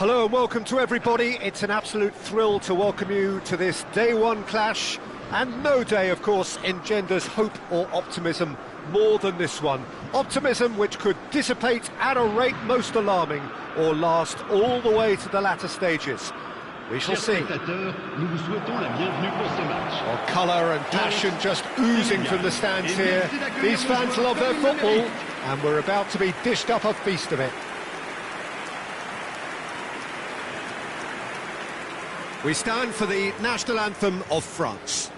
Hello and welcome to everybody. It's an absolute thrill to welcome you to this day one clash, and no day, of course, engenders hope or optimism more than this one. Optimism which could dissipate at a rate most alarming or last all the way to the latter stages. We shall see. Colour and passion just oozing from the stands here. These fans love their football, and we're about to be dished up a feast of it. We stand for the national anthem of France.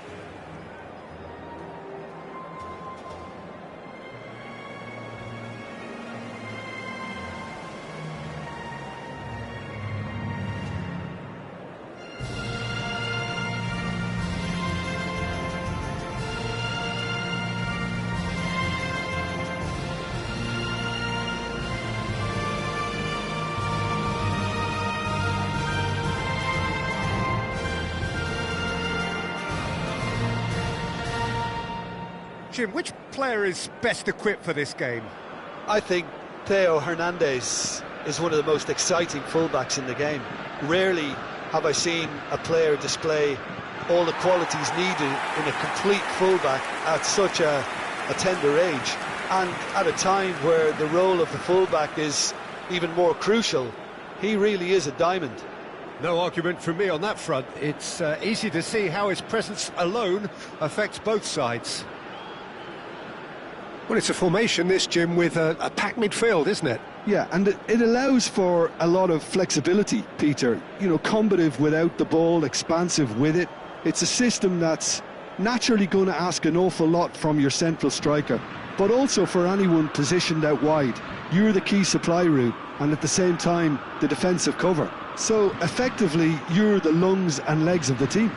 Jim, which player is best equipped for this game? I think Theo Hernandez is one of the most exciting fullbacks in the game. Rarely have I seen a player display all the qualities needed in a complete fullback at such a tender age, and at a time where the role of the fullback is even more crucial. He really is a diamond. No argument from me on that front. It's easy to see how his presence alone affects both sides. Well, it's a formation, this, Jim, with a packed midfield, isn't it? Yeah, and it allows for a lot of flexibility, Peter. You know, combative without the ball, expansive with it. It's a system that's naturally going to ask an awful lot from your central striker, but also for anyone positioned out wide. You're the key supply route, and at the same time, the defensive cover. So, effectively, you're the lungs and legs of the team.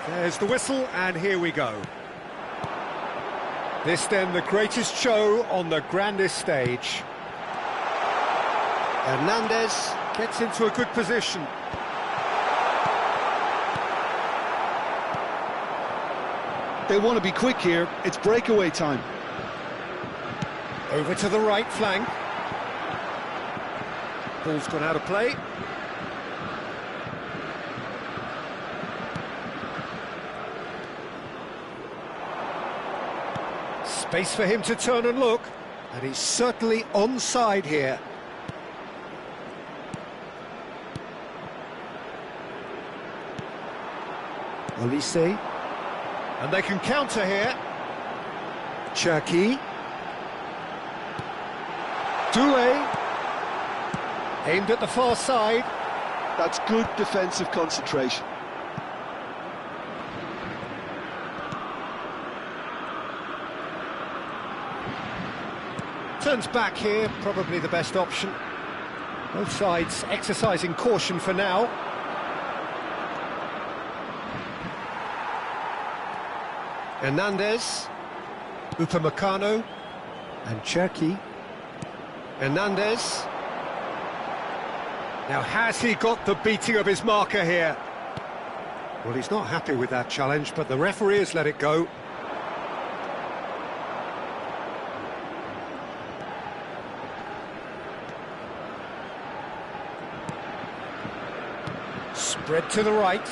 There's the whistle, and here we go. This then the greatest show on the grandest stage. Hernandez gets into a good position. They want to be quick here. It's breakaway time. Over to the right flank. Ball's gone out of play. Space for him to turn and look, and he's certainly onside here. Olise, and they can counter here. Cherki, Doué, aimed at the far side. That's good defensive concentration. Turns back here, probably the best option. Both sides exercising caution for now. Hernandez, Upamecano, and Cherki. Hernandez. Now, has he got the beating of his marker here? Well, he's not happy with that challenge, but the referee has let it go. Spread to the right.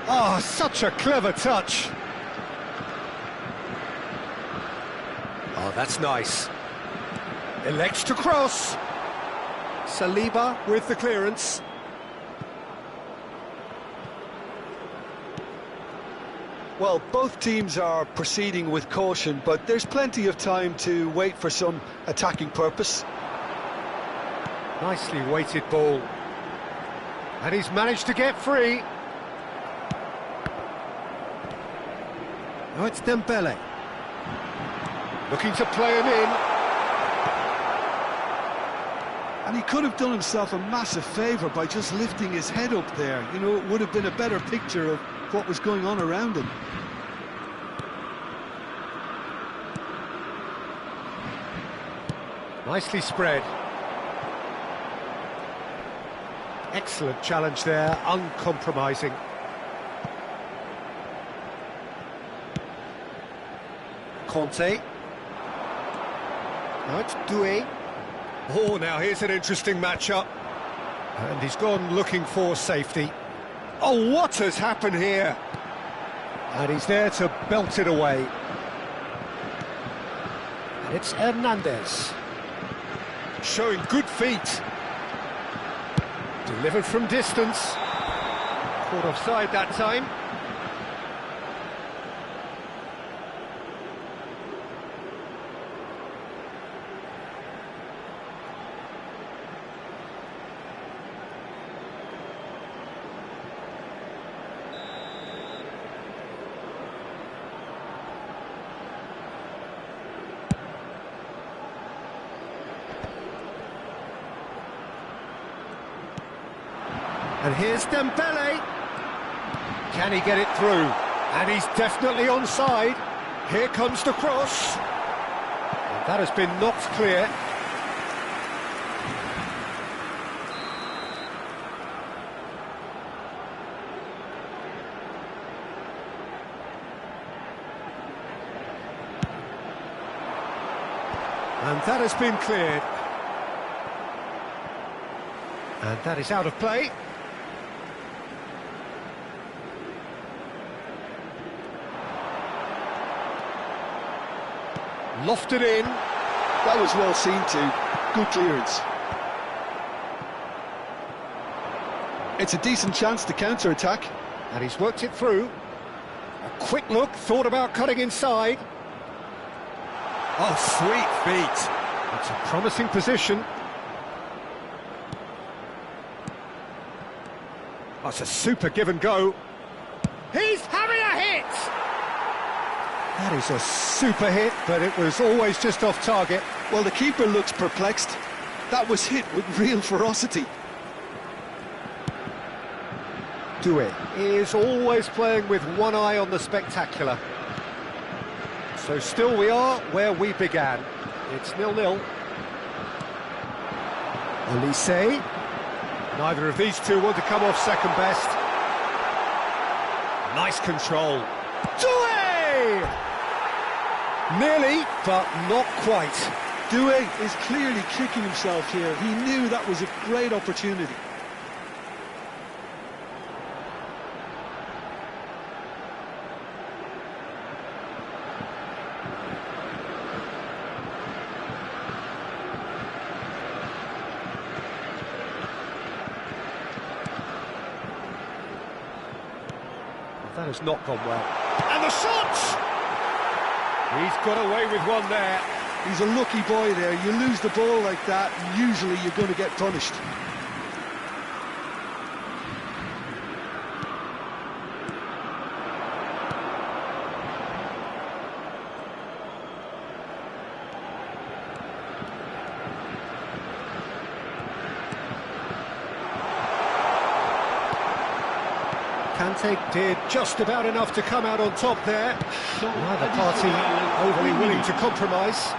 Oh, such a clever touch. Oh, that's nice. Elects to cross. Saliba with the clearance. Well, both teams are proceeding with caution, but there's plenty of time to wait for some attacking purpose. Nicely weighted ball. And he's managed to get free. Now it's Dembele. Looking to play him in. And he could have done himself a massive favour by just lifting his head up there. You know, it would have been a better picture of what was going on around him. Nicely spread. Excellent challenge there, uncompromising. Conte. Now it's Doué. Oh, now here's an interesting matchup. And he's gone looking for safety. Oh, what has happened here? And he's there to belt it away. And it's Hernandez. Showing good feet. Delivered from distance. Caught offside that time. And here's Dembele. Can he get it through? And he's definitely onside. Here comes the cross. And that has been knocked clear. And that has been cleared. And that is out of play. Lofted in. That was well seen too. Good clearance. It's a decent chance to counter-attack. And he's worked it through. A quick look, thought about cutting inside. Oh, sweet feet. It's a promising position. That's a super give and go. He's having a hit! That is a super hit, but it was always just off target. Well, the keeper looks perplexed. That was hit with real ferocity. Doué is always playing with one eye on the spectacular. So still we are where we began. It's 0-0. Olise. Neither of these two want to come off second best. Nice control. Doué! Nearly, but not quite. Doué is clearly kicking himself here. He knew that was a great opportunity. That has not gone well. And the shot! He's got away with one there. He's a lucky boy there. You lose the ball like that, usually you're going to get punished. Kante did just about enough to come out on top there. Neither party overly willing to compromise.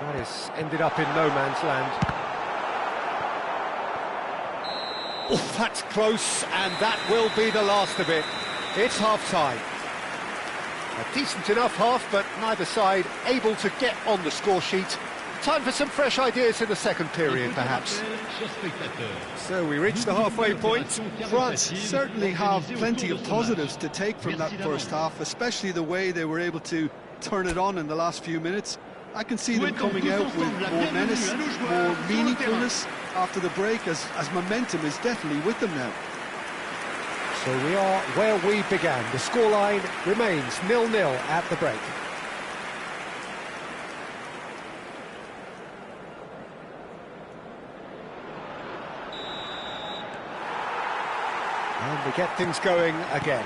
That has ended up in no man's land. Oh, that's close, and that will be the last of it. It's half-time. A decent enough half, but neither side able to get on the score sheet. Time for some fresh ideas in the second period, perhaps. So we reach the halfway point. France certainly have plenty of positives to take from that first half, especially the way they were able to turn it on in the last few minutes. I can see them coming out with more menace, more meaningfulness after the break, as momentum is definitely with them now. So we are where we began. The scoreline remains 0-0 at the break. And we get things going again.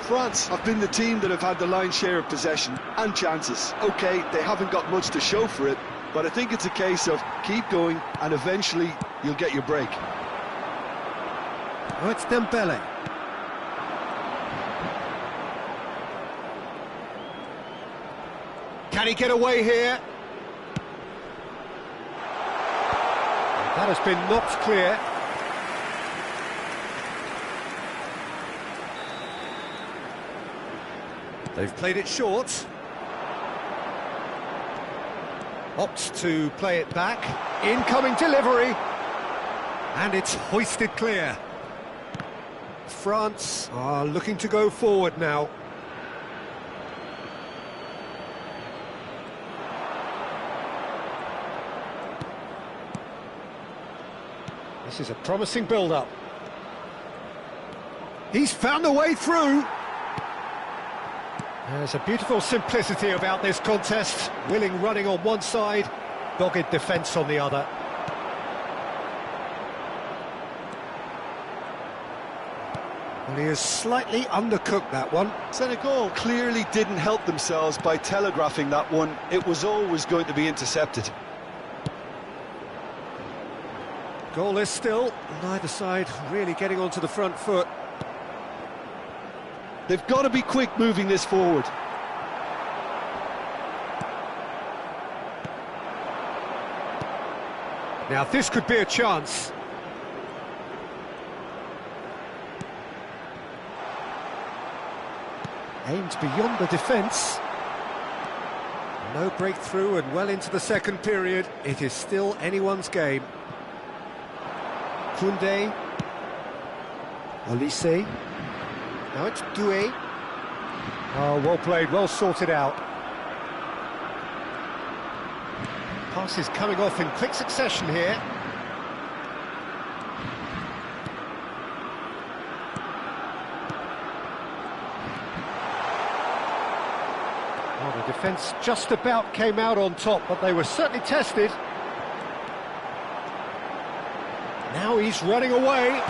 France have been the team that have had the lion's share of possession and chances. OK, they haven't got much to show for it, but I think it's a case of keep going and eventually you'll get your break. Oh, it's Dembele. Can he get away here? That has been knocked clear. They've played it short. Opts to play it back. Incoming delivery. And it's hoisted clear. France are looking to go forward now. This is a promising build-up. He's found a way through. There's a beautiful simplicity about this contest. Willing running on one side, dogged defence on the other. Well, he has slightly undercooked that one. Senegal clearly didn't help themselves by telegraphing that one. It was always going to be intercepted. Goalless still, neither side really getting onto the front foot. They've got to be quick moving this forward. Now this could be a chance. Aimed beyond the defence. No breakthrough and well into the second period. It is still anyone's game. Koundé. Olise. Now it's Doué. Oh, well played, well sorted out. Pass is coming off in quick succession here. Well, the defence just about came out on top, but they were certainly tested. Now he's running away.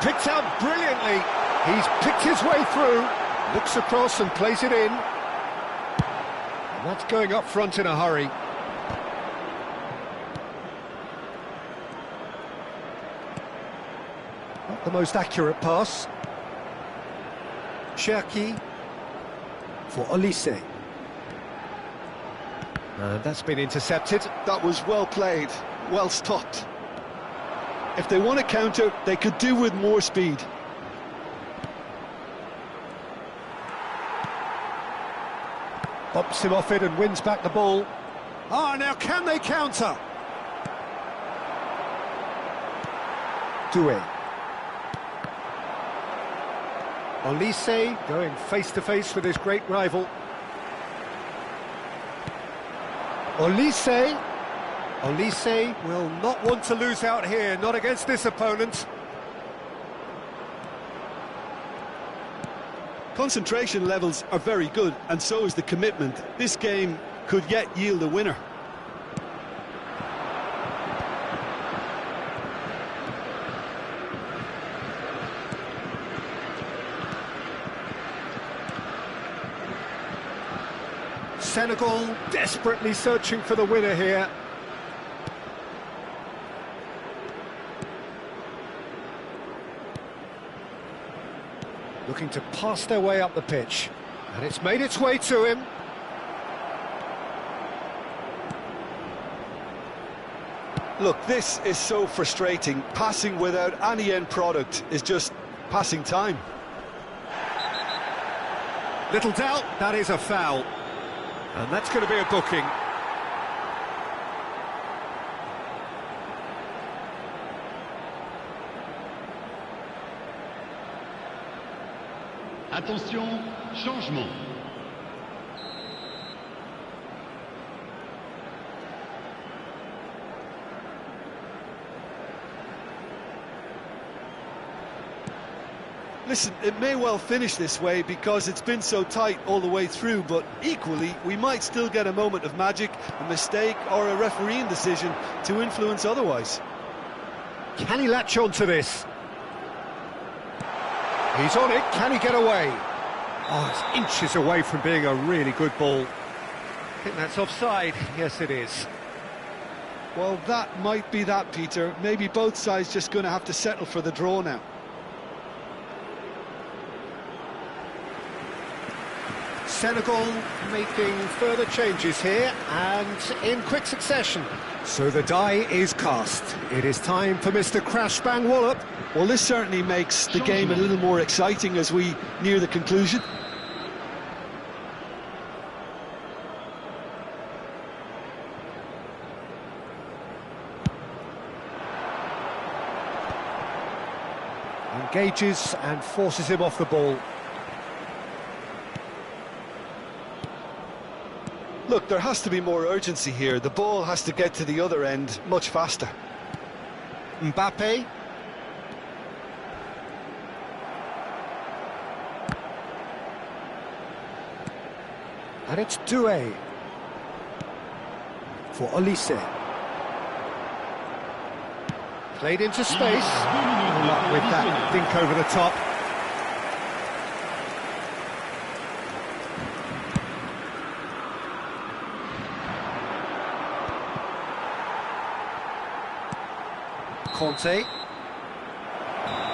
Picked out brilliantly. He's picked his way through. Looks across and plays it in. And that's going up front in a hurry. Not the most accurate pass. Cherki for Olise. And that's been intercepted. That was well played, well stopped. If they want to counter, they could do with more speed. Bumps him off it and wins back the ball. Ah, now can they counter? Doué. Olise going face-to-face with his great rival. Olise. Olise will not want to lose out here, not against this opponent. Concentration levels are very good, and so is the commitment. This game could yet yield a winner. Senegal desperately searching for the winner here. Looking to pass their way up the pitch. And it's made its way to him. Look, this is so frustrating. Passing without any end product is just passing time. Little doubt, that is a foul. And that's going to be a booking. Attention, changement. Listen, it may well finish this way because it's been so tight all the way through, but equally, we might still get a moment of magic, a mistake or a refereeing decision to influence otherwise. Can he latch on to this? He's on it, can he get away? Oh, it's inches away from being a really good ball. I think that's offside. Yes, it is. Well, that might be that, Peter. Maybe both sides just going to have to settle for the draw now. Senegal making further changes here, and in quick succession. So the die is cast. It is time for Mr. Crash Bang Wallop. Well, this certainly makes the game a little more exciting as we near the conclusion. Engages and forces him off the ball. Look, there has to be more urgency here. The ball has to get to the other end much faster. Mbappe. And it's Doué for Olise. Played into space. Good luck with that dink over the top. Conte.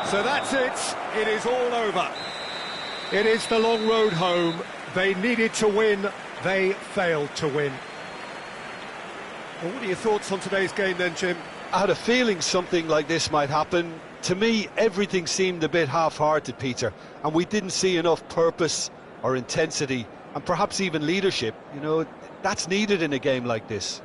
So that's it. It is all over. It is the long road home. They needed to win. They failed to win. Well, what are your thoughts on today's game then, Jim? I had a feeling something like this might happen. To me, everything seemed a bit half-hearted, Peter, and we didn't see enough purpose or intensity, and perhaps even leadership. You know, that's needed in a game like this.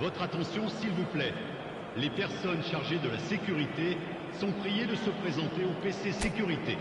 Votre attention, s'il vous plaît. Les personnes chargées de la sécurité sont priées de se présenter au PC sécurité.